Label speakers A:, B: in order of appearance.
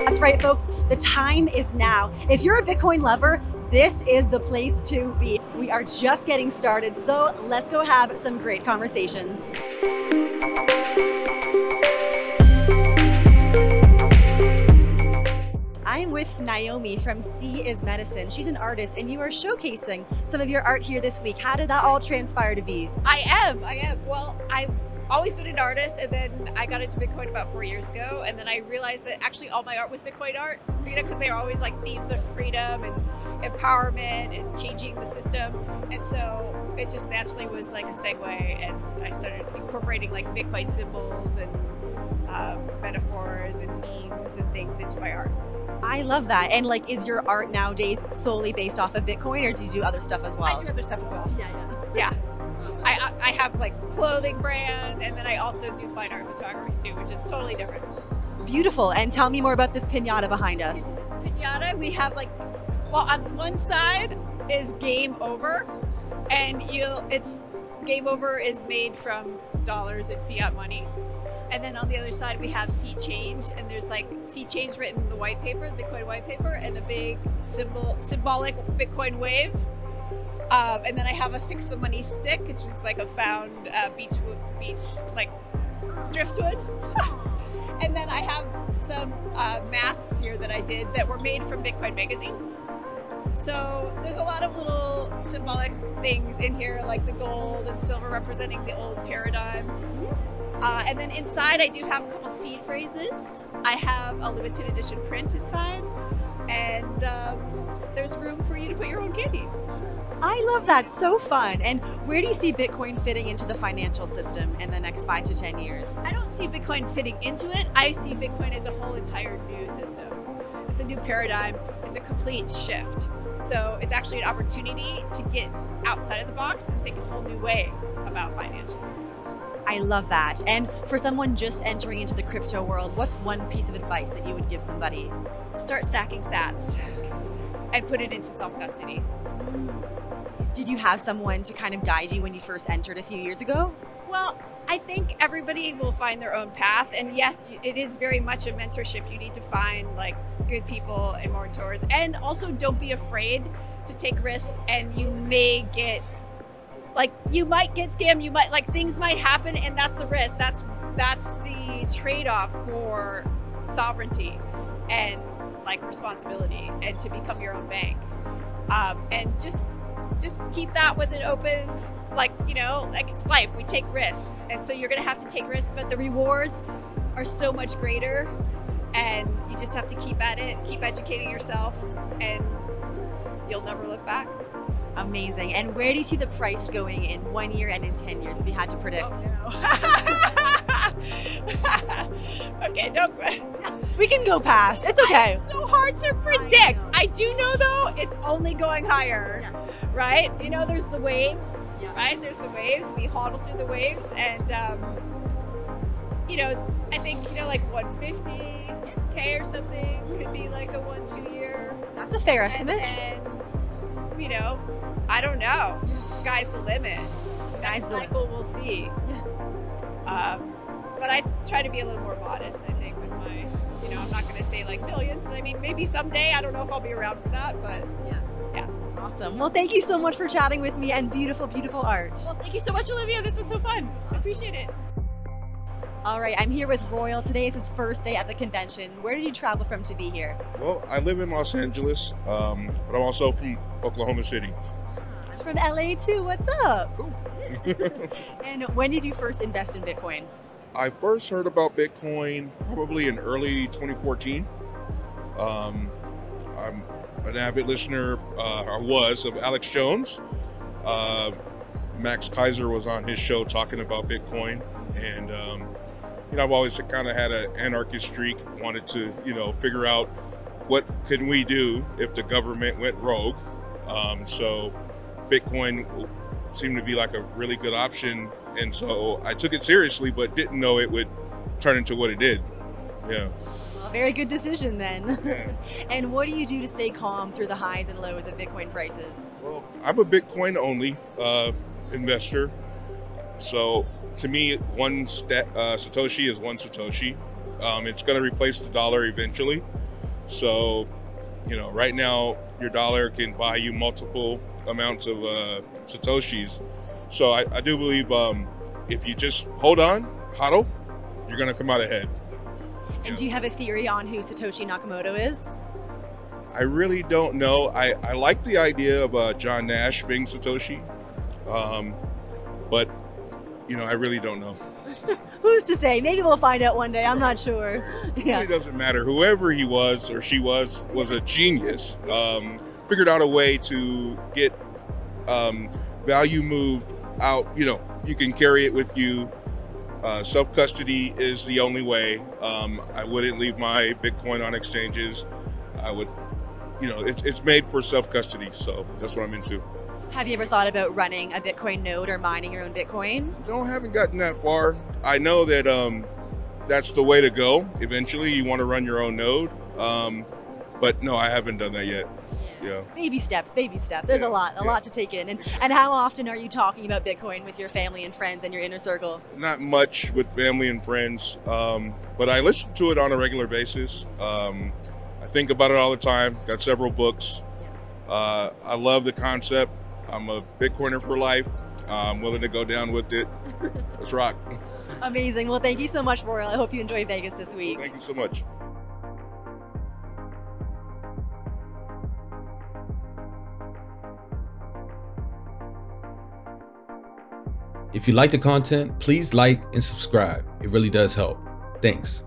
A: That's right, folks. The time is now. If you're a Bitcoin lover, this is the place to be. We are just getting started, so let's go have some great conversations. I'm with Naomi from C is Medicine. She's an artist, and you are showcasing some of your art here this week. How did that all transpire to be?
B: I am. Well, I've always been an artist, and then I got into Bitcoin about 4 years ago, and then I realized that actually all my art was Bitcoin art, because they are always like themes of freedom and empowerment and changing the system. And so it just naturally was like a segue, and I started incorporating like Bitcoin symbols and metaphors and memes and things into my art.
A: I love that. And like, is your art nowadays solely based off of Bitcoin, or do you do other stuff as well?
B: I do other stuff as well.
A: Yeah.
B: I have like clothing brand, and then I also do fine art photography too, which is totally different.
A: Beautiful. And tell me more about this piñata behind us.
B: This piñata, we have like, well, on one side is Game Over, and it's Game Over is made from dollars and fiat money. And then on the other side, we have Sea Change, and there's like Sea Change written in the white paper, the Bitcoin white paper, and a big symbolic Bitcoin wave. And then I have a Fix the Money stick, which is like a found beach like driftwood. And then I have some masks here that I did that were made from Bitcoin Magazine. So there's a lot of little symbolic things in here, like the gold and silver representing the old paradigm. And then inside I do have a couple seed phrases. I have a limited edition print inside, and there's room for you to put your own candy.
A: I love that. So fun. And where do you see Bitcoin fitting into the financial system in the next 5 to 10 years?
B: I don't see Bitcoin fitting into it. I see Bitcoin as a whole entire new system. It's a new paradigm. It's a complete shift. So it's actually an opportunity to get outside of the box and think a whole new way about financial system.
A: I love that. And for someone just entering into the crypto world, what's one piece of advice that you would give somebody?
B: Start stacking sats and put it into self-custody.
A: Did you have someone to kind of guide you when you first entered a few years ago?
B: Well, I think everybody will find their own path. And yes, it is very much a mentorship. You need to find like good people and mentors. And also don't be afraid to take risks, and you may get you might get scammed, things might happen, and that's the risk. That's the trade-off for sovereignty and like responsibility, and to become your own bank. And just keep that with an open, like it's life. We take risks, and so you're gonna have to take risks, but the rewards are so much greater, and you just have to keep at it, keep educating yourself, and you'll never look back.
A: Amazing. And where do you see the price going in 1 year and in 10 years, if you had to predict?
B: Oh, no. Okay, don't.
A: We can go past. It's okay.
B: It's so hard to predict. I do know, though, it's only going higher, right? There's the waves, right? There's the waves. We hodl through the waves, and I think like 150K or something could be like a 1-2 year.
A: That's a fair estimate.
B: And I don't know. Sky's the limit. Sky's the cycle. We'll see. But I try to be a little more modest, I think, with my, I'm not going to say like millions. I mean, maybe someday. I don't know if I'll be around for that, but yeah.
A: Awesome. Well, thank you so much for chatting with me, and beautiful, beautiful art.
B: Well, thank you so much, Olivia. This was so fun. I appreciate it.
A: All right, I'm here with Royal. Today is his first day at the convention. Where did you travel from to be here?
C: Well, I live in Los Angeles, but I'm also from Oklahoma City.
A: I'm from LA too. What's up?
C: Cool.
A: And when did you first invest in Bitcoin?
C: I first heard about Bitcoin probably in early 2014. I'm an avid listener, I was, of Alex Jones. Max Kaiser was on his show talking about Bitcoin, and I've always kind of had an anarchist streak, wanted to, figure out what can we do if the government went rogue. So Bitcoin seemed to be like a really good option. And so I took it seriously, but didn't know it would turn into what it did. Yeah.
A: Well, very good decision then.
C: Yeah.
A: And what do you do to stay calm through the highs and lows of Bitcoin prices?
C: Well, I'm a Bitcoin only investor. So to me, Satoshi is one Satoshi. It's going to replace the dollar eventually. So, right now your dollar can buy you multiple amounts of Satoshis. So I do believe if you just hold on, hodl, you're going to come out ahead.
A: And do you have a theory on who Satoshi Nakamoto is?
C: I really don't know. I like the idea of John Nash being Satoshi, but I really don't know.
A: Who's to say? Maybe we'll find out one day. I'm not sure.
C: It really doesn't matter. Whoever he was or she was a genius. Figured out a way to get value moved out. You can carry it with you. Self-custody is the only way. I wouldn't leave my Bitcoin on exchanges. I would, it's made for self-custody. So that's what I'm into.
A: Have you ever thought about running a Bitcoin node or mining your own Bitcoin?
C: No, I haven't gotten that far. I know that that's the way to go. Eventually, you want to run your own node. But no, I haven't done that yet. Yeah.
A: Baby steps. There's a lot to take in. And how often are you talking about Bitcoin with your family and friends and your inner circle?
C: Not much with family and friends, but I listen to it on a regular basis. I think about it all the time. Got several books. I love the concept. I'm a Bitcoiner for life. I'm willing to go down with it. Let's rock.
A: Amazing. Well, thank you so much, Royal. I hope you enjoy Vegas this week.
C: Thank you so much.
D: If you like the content, please like and subscribe. It really does help. Thanks.